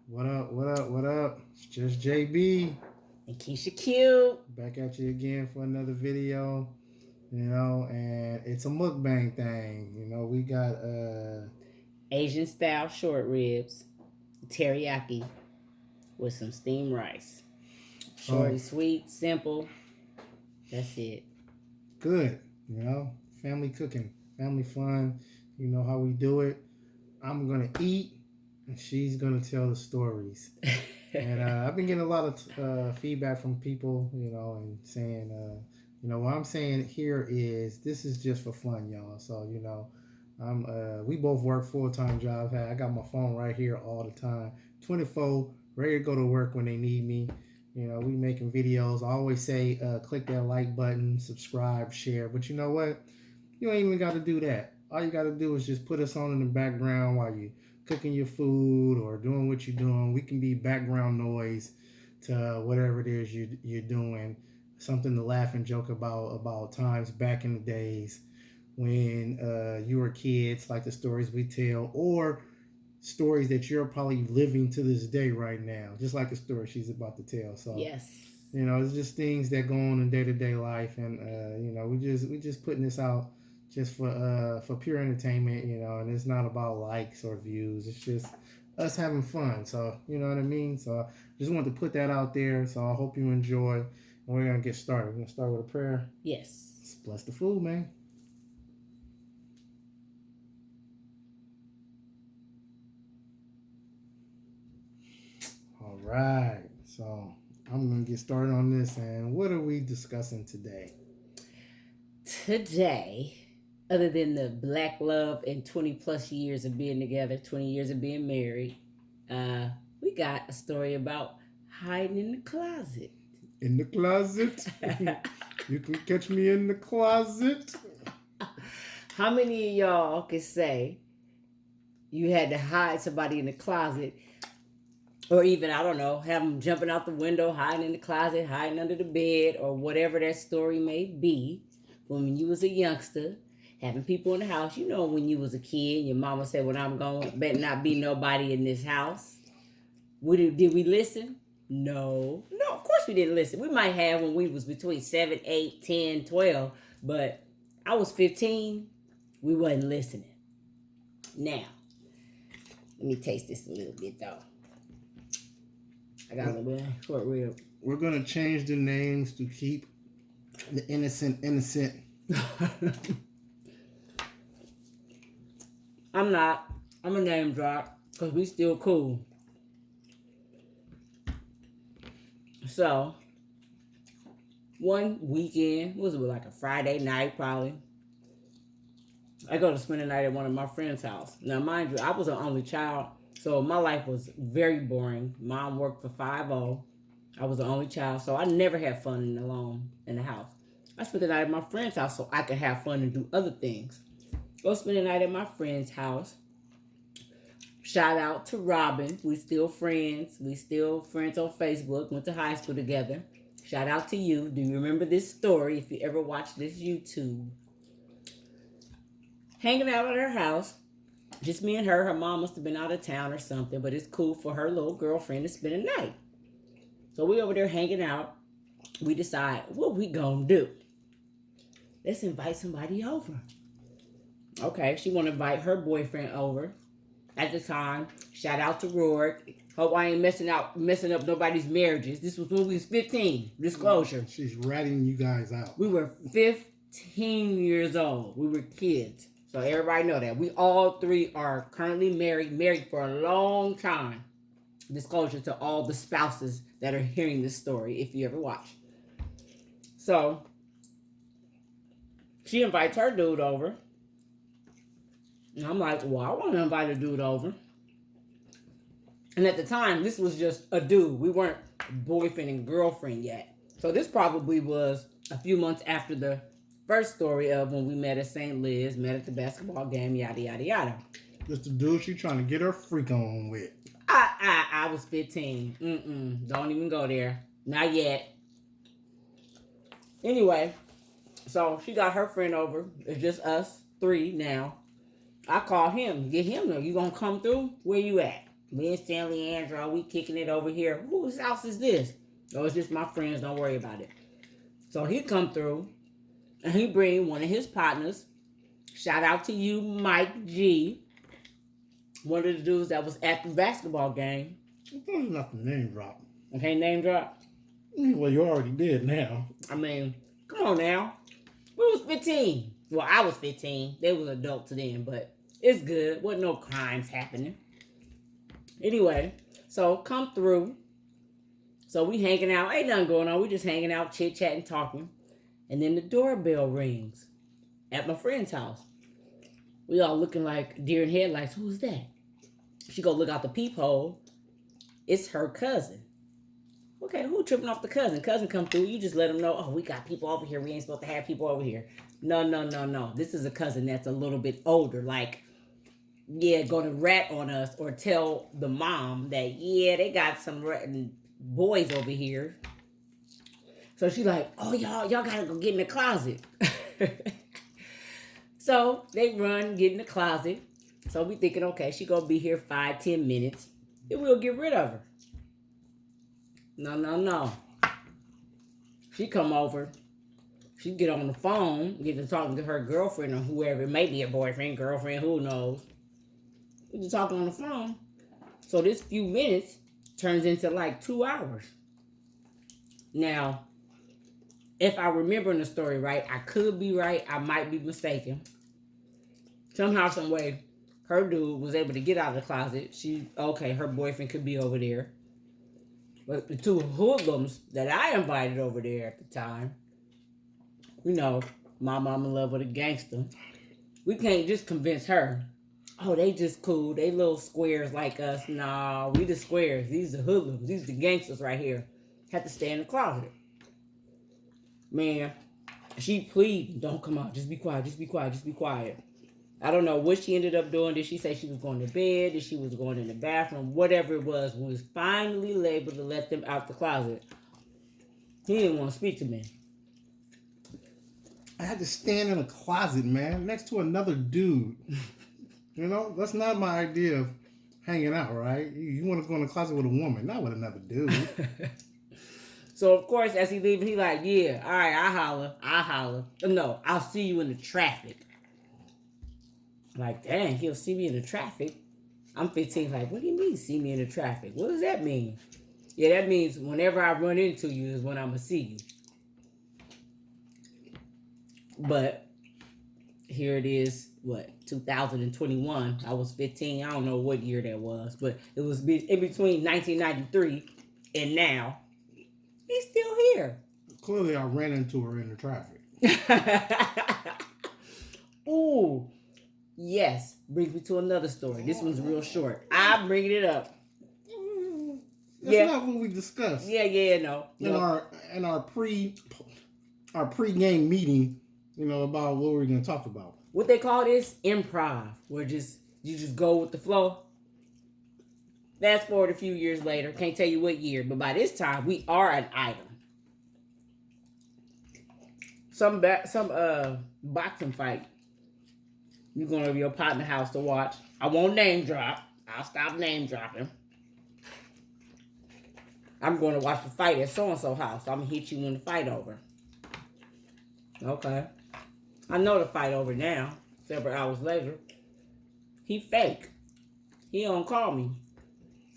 What up? What up? What up? It's just JB And Keisha Q. back at you again for another video. And it's a mukbang thing. We got Asian style short ribs, teriyaki with some steamed rice. Short oh and sweet, simple. That's it. good. Family cooking, family fun. You know how we do it. I'm gonna eat, and she's gonna tell the stories. And I've been getting a lot of feedback from people, and saying, what I'm saying here is this is just for fun, y'all. So, we both work full time jobs. I got my phone right here all the time, 24, ready to go to work when they need me. We making videos. I always say, click that like button, subscribe, share. But you know what? You ain't even got to do that. All you got to do is just put us on in the background while you cooking your food or doing what you're doing. We can be background noise to whatever it is you're doing. Something to laugh and joke about times back in the days when you were kids, like the stories we tell, or stories that you're probably living to this day right now, just like the story she's about to tell. So Yes. it's just things that go on in day to day life, and we just putting this out just for pure entertainment, and it's not about likes or views. It's just us having fun. So you know what I mean. So just wanted to put that out there. So I hope you enjoy. And we're gonna get started. We're gonna start with a prayer. Yes. Let's bless the food, man. All right. So I'm gonna get started on this. And what are we discussing today? Today, other than the black love and 20 plus years of being together, 20 years of being married, we got a story about hiding in the closet. In the closet. You can catch me in the closet. How many of y'all can say you had to hide somebody in the closet, or even, I don't know, have them jumping out the window, hiding in the closet, hiding under the bed, or whatever that story may be, when you was a youngster, having people in the house? You know, when you was a kid, your mama said, when I'm gone, better not be nobody in this house. Did we listen? No, of course we didn't listen. We might have when we was between 7, 8, 10, 12, but I was 15. We wasn't listening. Now, let me taste this a little bit though. I got a little bit of short rib. We're gonna change the names to keep the innocent. I'm not. I'm a name drop because we still cool. So, one weekend, was it like a Friday night probably? I go to spend the night at one of my friends' house. Now, mind you, I was an only child, so my life was very boring. Mom worked for 5-0. I was the only child, so I never had fun alone in the house. I spent the night at my friend's house so I could have fun and do other things. Go spend the night at my friend's house. Shout out to Robin. We still friends. We still friends on Facebook. Went to high school together. Shout out to you. Do you remember this story if you ever watched this YouTube? Hanging out at her house. Just me and her. Her mom must have been out of town or something, but it's cool for her little girlfriend to spend a night. So we over there hanging out. We decide, what we gonna do? Let's invite somebody over. Okay, she want to invite her boyfriend over. At the time, shout out to Rourke. Hope I ain't messing up nobody's marriages. This was when we was 15. Disclosure. She's ratting you guys out. We were 15 years old. We were kids. So everybody know that. We all three are currently married for a long time. Disclosure to all the spouses that are hearing this story, if you ever watch. So, she invites her dude over. And I'm like, well, I want to invite a dude over. And at the time, this was just a dude. We weren't boyfriend and girlfriend yet. So this probably was a few months after the first story of when we met at St. Liz, met at the basketball game, yada, yada, yada. Just the dude she trying to get her freak on with. I was 15. Don't even go there. Not yet. Anyway, so she got her friend over. It's just us three now. I call him, get him though. You gonna come through? Where you at? Me and Stanley Andrew, we kicking it over here. Whose house is this? Oh, it's just my friends. Don't worry about it. So he come through, and he bring one of his partners. Shout out to you, Mike G. One of the dudes that was at the basketball game. There's nothing name drop. Okay, name drop. Well, you already did now. I mean, come on now. We was 15. Well, I was 15. They was adults then, but it's good. Wasn't no crimes happening. Anyway, so come through. So we hanging out. Ain't nothing going on. We just hanging out, chit-chatting, talking. And then the doorbell rings at my friend's house. We all looking like deer in headlights. Who's that? She go look out the peephole. It's her cousin. Okay, who tripping off the cousin? Cousin come through. You just let them know, oh, we got people over here. We ain't supposed to have people over here. No. This is a cousin that's a little bit older. Like, yeah, going to rat on us or tell the mom that, yeah, they got some boys over here. So she like, oh, y'all got to go get in the closet. So they run, get in the closet. So we thinking, okay, she going to be here 5-10 minutes. Then we'll get rid of her. No. She come over. She get on the phone, get to talking to her girlfriend or whoever. It may be a boyfriend, girlfriend, who knows. We just talking on the phone. So this few minutes turns into like 2 hours. Now, if I remember the story right, I could be right. I might be mistaken. Somehow, some way, her dude was able to get out of the closet. Her boyfriend could be over there. But the two hoodlums that I invited over there at the time, you know, my mom in love with a gangster. We can't just convince her, oh, they just cool. They little squares like us. Nah, we the squares. These the hoodlums. These the gangsters right here. Had to stay in the closet. Man, she pleaded, don't come out. Just be quiet. I don't know what she ended up doing. Did she say she was going to bed? Did she was going in the bathroom? Whatever it was, we was finally able to let them out the closet. He didn't want to speak to me. I had to stand in a closet, man, next to another dude. You know, that's not my idea of hanging out, right? You want to go in a closet with a woman, not with another dude. So, of course, as he leaving, he like, yeah, all right, I'll holler. No, I'll see you in the traffic. Like, dang, he'll see me in the traffic. I'm 15, like, what do you mean see me in the traffic? What does that mean? Yeah, that means whenever I run into you is when I'm going to see you. But here it is, 2021. I was 15. I don't know what year that was, but it was in between 1993 and now. He's still here. Clearly, I ran into her in the traffic. Ooh. Yes, brings me to another story. This one's real short. I'm bringing it up. That's not what we discussed. No. In our pre-game meeting, about what we're going to talk about. What they call this? Improv, where you just go with the flow. Fast forward a few years later, can't tell you what year, but by this time we are an item. Some boxing fight. You're going to your partner's house to watch. I won't name drop. I'll stop name dropping. I'm going to watch the fight at so-and-so house. I'm going to hit you in the fight over. Okay. I know the fight over now. Several hours later. He fake. He don't call me.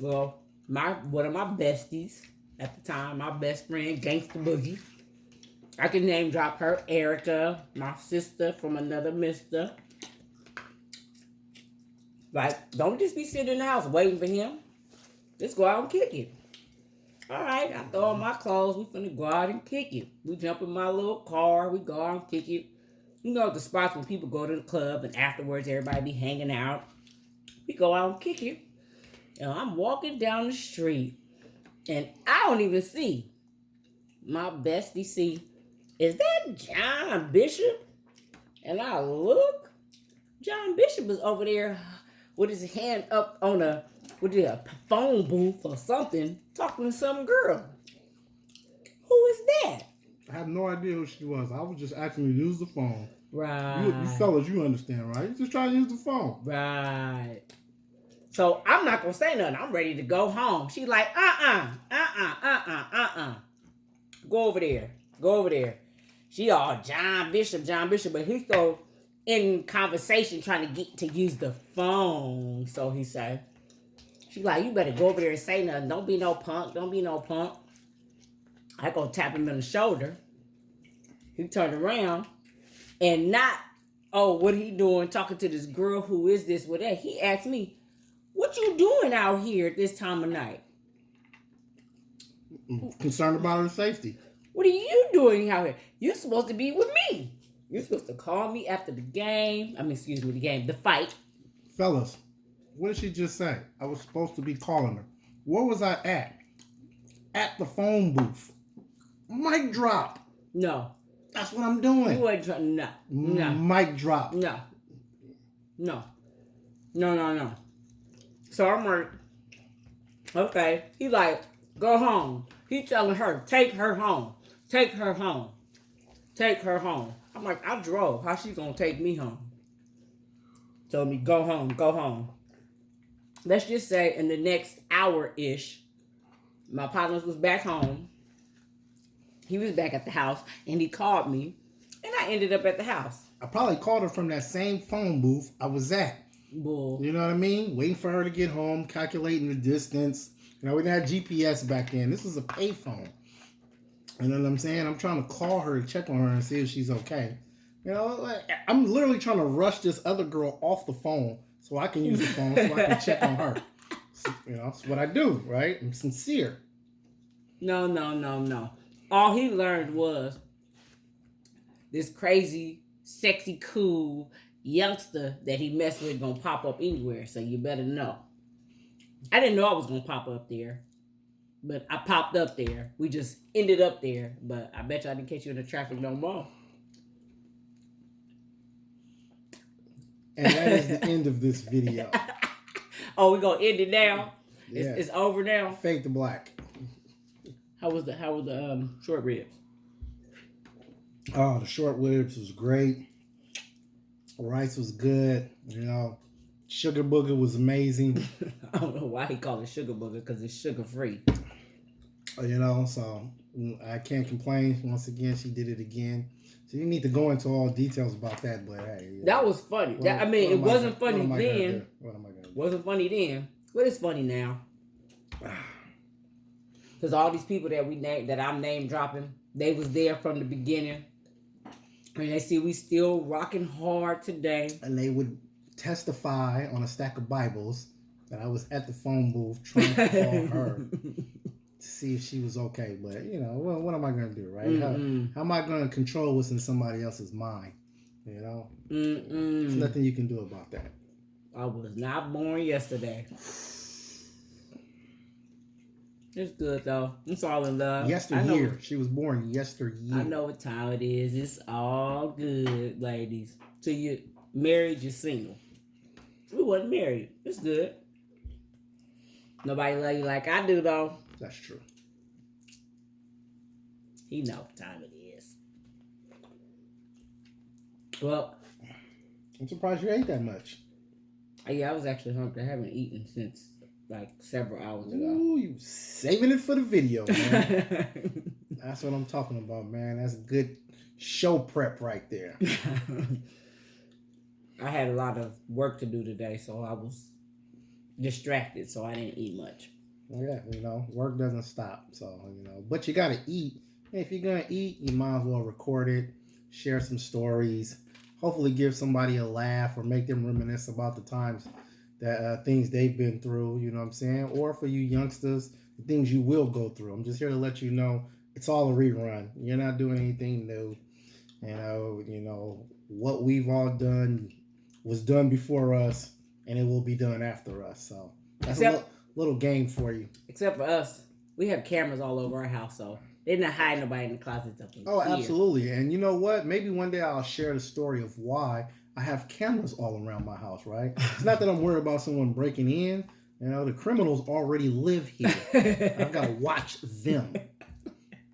Well, one of my besties at the time, my best friend, Gangsta Boogie. I can name drop her, Erica, my sister from another mister. Like, don't just be sitting in the house waiting for him. Let's go out and kick it. All right, I throw on my clothes. We finna go out and kick it. We jump in my little car. We go out and kick it. You know the spots when people go to the club and afterwards everybody be hanging out. We go out and kick it. And I'm walking down the street and I don't even see my bestie see, is that John Bishop? And I look, John Bishop is over there with his hand up on a phone booth or something, talking to some girl. Who is that? I have no idea who she was. I was just asking you to use the phone. Right. You fellas, you understand, right? You're just trying to use the phone. Right. So I'm not gonna say nothing. I'm ready to go home. She like, go over there. Go over there. She all John Bishop, but he's so in conversation trying to get to use the phone. So he said, she like, you better go over there and say nothing. Don't be no punk. Don't be no punk. I go tap him in the shoulder. He turned around and not, oh, what he doing talking to this girl, who is this, what that? He asked me, what you doing out here at this time of night? Concerned about her safety. What are you doing out here? You're supposed to be with me. You're supposed to call me after the game. The fight. Fellas, what did she just say? I was supposed to be calling her. Where was I at? At the phone booth. Mic drop. No. That's what I'm doing. You wasn't trying. No. Mic drop. No. So I'm like, okay. He like, go home. He telling her, take her home. Take her home. Take her home. I'm like, I drove. How she gonna take me home? Told me, go home, go home. Let's just say in the next hour-ish, my partner was back home. He was back at the house, and he called me, and I ended up at the house. I probably called her from that same phone booth I was at. Bull. You know what I mean? Waiting for her to get home, calculating the distance. You know, we didn't have GPS back then. This was a payphone. You know what I'm saying? I'm trying to call her to check on her and see if she's okay. You know, I'm literally trying to rush this other girl off the phone so I can use the phone so I can check on her. So, you know, it's what I do, right? I'm sincere. No. All he learned was this crazy, sexy, cool youngster that he messed with gonna pop up anywhere, so you better know. I didn't know I was gonna pop up there, but I popped up there. We just ended up there, but I bet you I didn't catch you in the traffic no more. And that is the end of this video. Oh, we're gonna end it now? Yeah. It's over now? Fade to black. How was the short ribs? Oh, the short ribs was great. Rice was good. You know, sugar booger was amazing. I don't know why he called it sugar booger, because it's sugar free. You know, so I can't complain. Once again, she did it again. So you need to go into all details about that, but hey. That was funny. It wasn't funny then. What am I gonna do? Wasn't funny then. But it's funny now. Because all these people that I'm name dropping, they was there from the beginning. And they see we still rocking hard today. And they would testify on a stack of Bibles that I was at the phone booth trying to call her to see if she was okay. But, you know, what am I going to do, right? How am I going to control what's in somebody else's mind? You know? There's nothing you can do about that. I was not born yesterday. It's good, though. It's all in love. Yesteryear. She was born yesteryear. I know what time it is. It's all good, ladies. So you married, you're single. We wasn't married. It's good. Nobody love you like I do, though. That's true. He know what time it is. Well, I'm surprised you ate that much. Yeah, I was actually hungry. I haven't eaten since like several hours ago. Ooh, you saving it for the video, man. That's what I'm talking about, man. That's good show prep right there. I had a lot of work to do today, so I was distracted, so I didn't eat much. Yeah, you know, work doesn't stop, so, you know. But you got to eat. If you're going to eat, you might as well record it, share some stories, hopefully give somebody a laugh or make them reminisce about the times that things they've been through, you know what I'm saying? Or for you youngsters, the things you will go through. I'm just here to let you know it's all a rerun. You're not doing anything new. You know, what we've all done was done before us, and it will be done after us. So that's a little game for you. Except for us. We have cameras all over our house, so they're not hiding nobody in the closets up in Oh, here. absolutely. And you know what? Maybe one day I'll share the story of why I have cameras all around my house, right? It's not that I'm worried about someone breaking in. You know, the criminals already live here. I've got to watch them.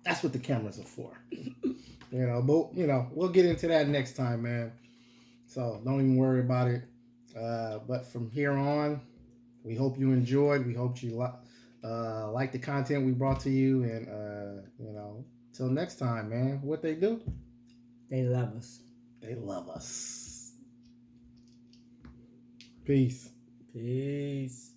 That's what the cameras are for. You know, but, you know, we'll get into that next time, man. So don't even worry about it. But from here on, We hope you enjoyed. We hope you like the content we brought to you. And, till next time, man. What they do? They love us. They love us. Peace. Peace.